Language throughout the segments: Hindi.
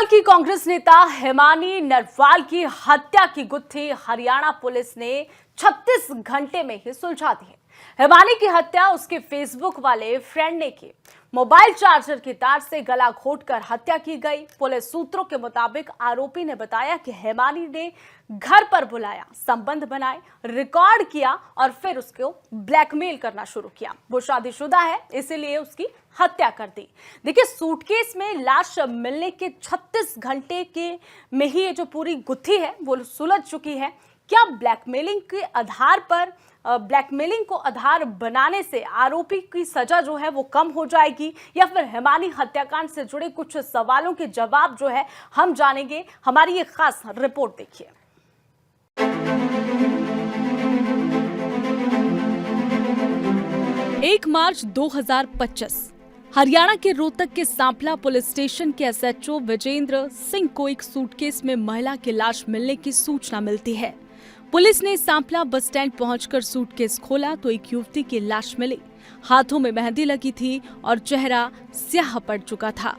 भोपाल की कांग्रेस नेता हेमानी नरवाल की हत्या की गुत्थी हरियाणा पुलिस ने 36 घंटे में ही सुलझा दी है। हेमानी की हत्या उसके फेसबुक वाले फ्रेंड ने की। मोबाइल चार्जर की तार से गला घोंटकर हत्या की गई। पुलिस सूत्रों के मुताबिक आरोपी ने बताया कि हेमानी ने घर पर बुलाया, संबंध बनाए, रिकॉर्ड किया और फिर उसको ब्लैकमेल करना शुरू किया। वो शादीशुदा है, इसीलिए उसकी हत्या कर दी। देखिए, सूटकेस में लाश मिलने के 36 घंटे के में ही ये जो पूरी गुत्थी है वो सुलझ चुकी है। क्या ब्लैकमेलिंग को आधार बनाने से आरोपी की सजा जो है वो कम हो जाएगी, या फिर हेमानी हत्याकांड से जुड़े कुछ सवालों के जवाब जो है हम जानेंगे। हमारी ये खास रिपोर्ट देखिए। 1 मार्च 2025 हरियाणा के रोहतक के सांपला पुलिस स्टेशन के एसएचओ विजेंद्र सिंह को एक सूटकेस में महिला की लाश मिलने की सूचना मिलती है। पुलिस ने सांपला बस स्टैंड पहुंचकर सूटकेस खोला तो एक युवती की लाश मिली। हाथों में मेहंदी लगी थी और चेहरा स्याह पड़ चुका था।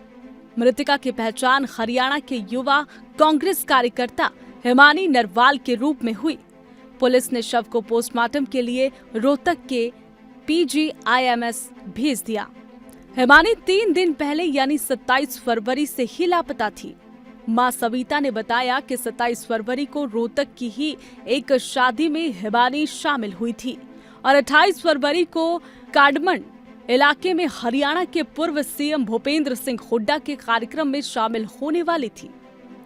मृतका की पहचान हरियाणा के युवा कांग्रेस कार्यकर्ता हेमानी नरवाल के रूप में हुई। पुलिस ने शव को पोस्टमार्टम के लिए रोहतक के PGIMS भेज दिया। हेमानी 3 दिन पहले यानी 27 फरवरी से ही लापता थी। मां सविता ने बताया कि 27 फरवरी को रोहतक की ही एक शादी में हेमानी शामिल हुई थी और 28 फरवरी को काडमंड इलाके में हरियाणा के पूर्व CM भूपेंद्र सिंह हुड्डा के कार्यक्रम में शामिल होने वाली थी।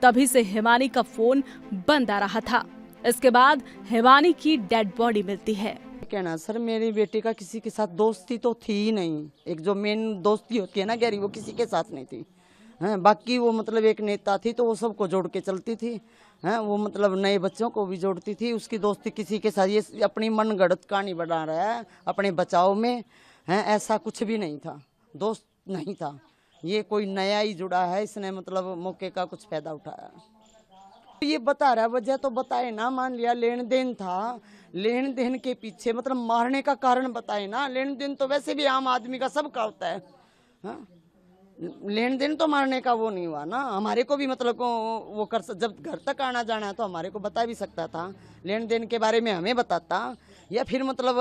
तभी से हेमानी का फोन बंद आ रहा था। इसके बाद हेमानी की डेड बॉडी मिलती है। कहना सर, मेरी बेटी का किसी के साथ दोस्ती तो थी ही नहीं। एक जो मेन दोस्ती होती है ना गहरी, वो किसी के साथ नहीं थी। हैं, बाकी वो मतलब एक नेता थी तो वो सबको जोड़ के चलती थी। हैं, वो मतलब नए बच्चों को भी जोड़ती थी। उसकी दोस्ती किसी के साथ, ये अपनी मनगढ़ंत कहानी बना रहा है अपने बचाव में। हैं, ऐसा कुछ भी नहीं था, दोस्त नहीं था। ये कोई नया ही जुड़ा है, इसने मतलब मौके का कुछ फायदा उठाया। ये बता रहा है, वजह तो बताए ना। मान लिया लेन देन था, लेन देन के पीछे मतलब मारने का कारण बताए ना। लेन देन तो वैसे भी आम आदमी का सबका होता है। हाँ? लेन देन तो मारने का वो नहीं हुआ ना। हमारे को भी मतलब वो कर, जब घर तक आना जाना है तो हमारे को बता भी सकता था। लेन देन के बारे में हमें बताता, या फिर मतलब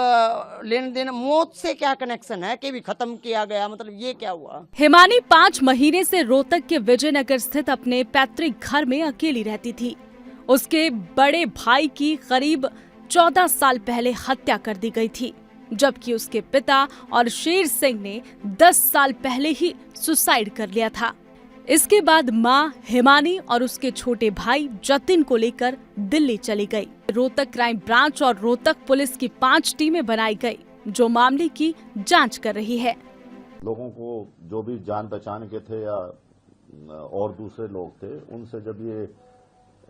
लेन देन मौत से क्या कनेक्शन है कि भी खत्म किया गया, मतलब ये क्या हुआ। हेमानी 5 महीने से रोहतक के विजयनगर स्थित अपने पैतृक घर में अकेली रहती थी। उसके बड़े भाई की करीब 14 साल पहले हत्या कर दी गई थी, जबकि उसके पिता और शेर सिंह ने 10 साल पहले ही सुसाइड कर लिया था। इसके बाद मां हेमानी और उसके छोटे भाई जतिन को लेकर दिल्ली चली गई। रोहतक क्राइम ब्रांच और रोहतक पुलिस की 5 टीमें बनाई गई, जो मामले की जांच कर रही है। लोगों को जो भी जान पहचान के थे या और दूसरे लोग थे, उनसे जब ये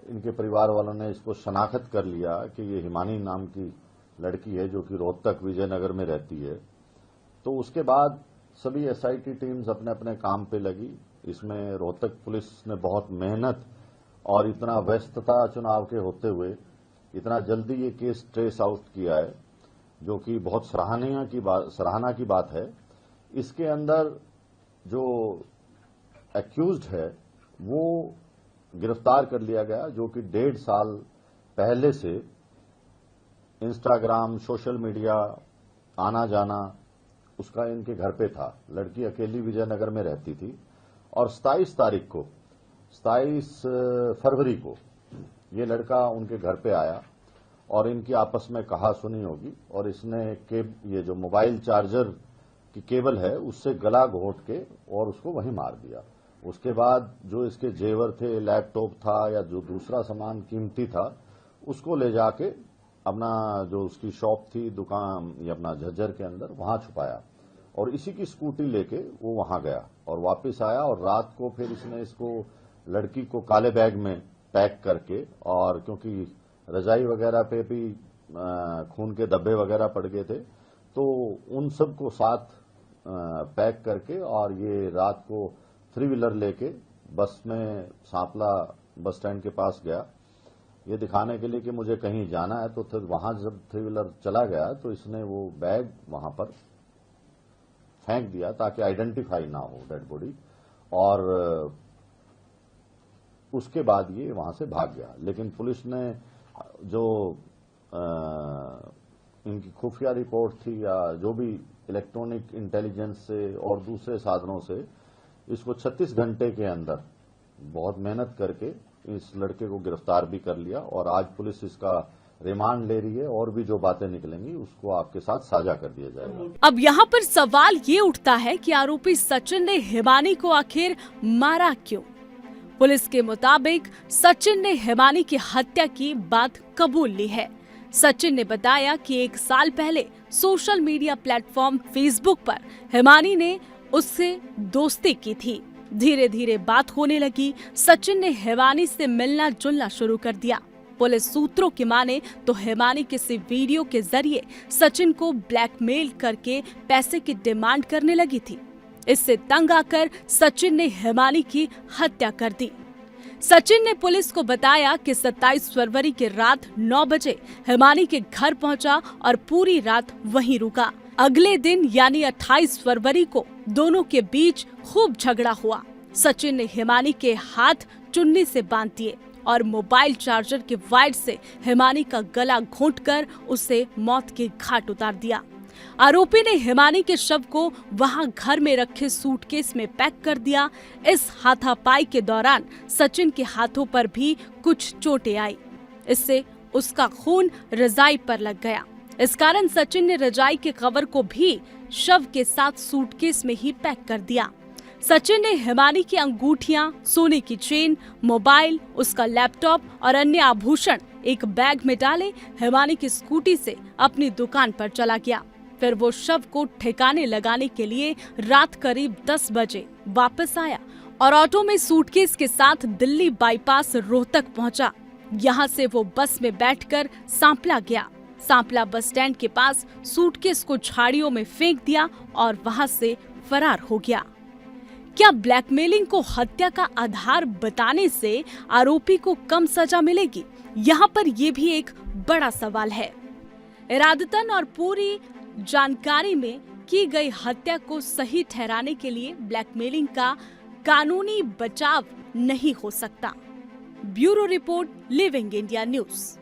इनके परिवार वालों ने इसको शनाख्त कर लिया कि ये हेमानी नाम की लड़की है जो कि रोहतक विजयनगर में रहती है, तो उसके बाद सभी SIT टीम्स अपने अपने काम पे लगी। इसमें रोहतक पुलिस ने बहुत मेहनत और इतना व्यस्तता चुनाव के होते हुए इतना जल्दी ये केस ट्रेस आउट किया है, जो कि बहुत सराहना की बात है। इसके अंदर जो एक्यूज्ड है वो गिरफ्तार कर लिया गया, जो कि 1.5 साल पहले से इंस्टाग्राम, सोशल मीडिया आना जाना उसका इनके घर पे था। लड़की अकेली विजयनगर में रहती थी और 27 फरवरी को ये लड़का उनके घर पे आया और इनकी आपस में कहा सुनी होगी, और इसने ये जो मोबाइल चार्जर की केबल है उससे गला घोंट के और उसको वहीं मार दिया। उसके बाद जो इसके जेवर थे, लैपटॉप था या जो दूसरा सामान कीमती था, उसको ले जाके अपना जो उसकी शॉप थी, दुकान या अपना झज्जर के अंदर, वहां छुपाया और इसी की स्कूटी लेके वो वहां गया और वापस आया। और रात को फिर इसने इसको लड़की को काले बैग में पैक करके, और क्योंकि रजाई वगैरह पे भी खून के धब्बे वगैरह पड़ गए थे, तो उन सब को साथ पैक करके और ये रात को 3 व्हीलर लेके बस में सांपला बस स्टैंड के पास गया, ये दिखाने के लिए कि मुझे कहीं जाना है। तो फिर वहां जब 3 व्हीलर चला गया तो इसने वो बैग वहां पर फेंक दिया ताकि आइडेंटिफाई ना हो डेड बॉडी, और उसके बाद ये वहां से भाग गया। लेकिन पुलिस ने जो इनकी खुफिया रिपोर्ट थी या जो भी इलेक्ट्रॉनिक इंटेलिजेंस से और दूसरे साधनों से इसको 36 घंटे के अंदर बहुत मेहनत करके इस लड़के को गिरफ्तार भी कर लिया और आज पुलिस इसका रिमांड ले रही है और भी जो बातें निकलेंगी उसको आपके साथ साझा कर दिया जाएगा। अब यहाँ पर सवाल ये उठता है कि आरोपी सचिन ने हिमानी को आखिर मारा क्यों? पुलिस के मुताबिक सचिन ने हिमानी की हत्या की बात कबूल ली है। सचिन ने बताया कि 1 साल पहले सोशल मीडिया प्लेटफॉर्म फेसबुक पर हिमानी ने उससे दोस्ती की थी। धीरे धीरे बात होने लगी। सचिन ने हिमानी से मिलना जुलना शुरू कर दिया। पुलिस सूत्रों की माने तो हिमानी किसी वीडियो के जरिए सचिन को ब्लैकमेल करके पैसे की डिमांड करने लगी थी। इससे तंग आकर सचिन ने हिमानी की हत्या कर दी। सचिन ने पुलिस को बताया कि 27 फरवरी की रात 9 बजे हिमानी के घर पहुंचा और पूरी रात वहीं रुका। अगले दिन यानी 28 फरवरी को दोनों के बीच खूब झगड़ा हुआ। सचिन ने हिमानी के हाथ चुन्नी से बांध दिए और मोबाइल चार्जर के वायर से हिमानी का गला घोंटकर उसे मौत के घाट उतार दिया। आरोपी ने हिमानी के शव को वहां घर में रखे सूटकेस में पैक कर दिया। इस हाथापाई के दौरान सचिन के हाथों पर भी कुछ चोटें आई। इससे उसका खून रजाई पर लग गया। इस कारण सचिन ने रजाई के कवर को भी शव के साथ सूटकेस में ही पैक कर दिया। सचिन ने हिमानी की अंगूठियां, सोने की चेन, मोबाइल, उसका लैपटॉप और अन्य आभूषण एक बैग में डाले हिमानी की स्कूटी से अपनी दुकान पर चला गया। फिर वो शव को ठिकाने लगाने के लिए रात करीब 10 बजे वापस आया और ऑटो में सूटकेस के साथ दिल्ली बाईपास रोहतक पहुंचा। यहां से वो बस में बैठकर सांपला गया। सांपला बस स्टैंड के पास सूटकेस को झाड़ियों में फेंक दिया और वहां से फरार हो गया। क्या ब्लैकमेलिंग को हत्या का आधार बताने से आरोपी को कम सजा मिलेगी? यहाँ पर ये भी एक बड़ा सवाल है। इरादतन और पूरी जानकारी में की गई हत्या को सही ठहराने के लिए ब्लैकमेलिंग का कानूनी बचाव नहीं हो सकता। Bureau report, living India news.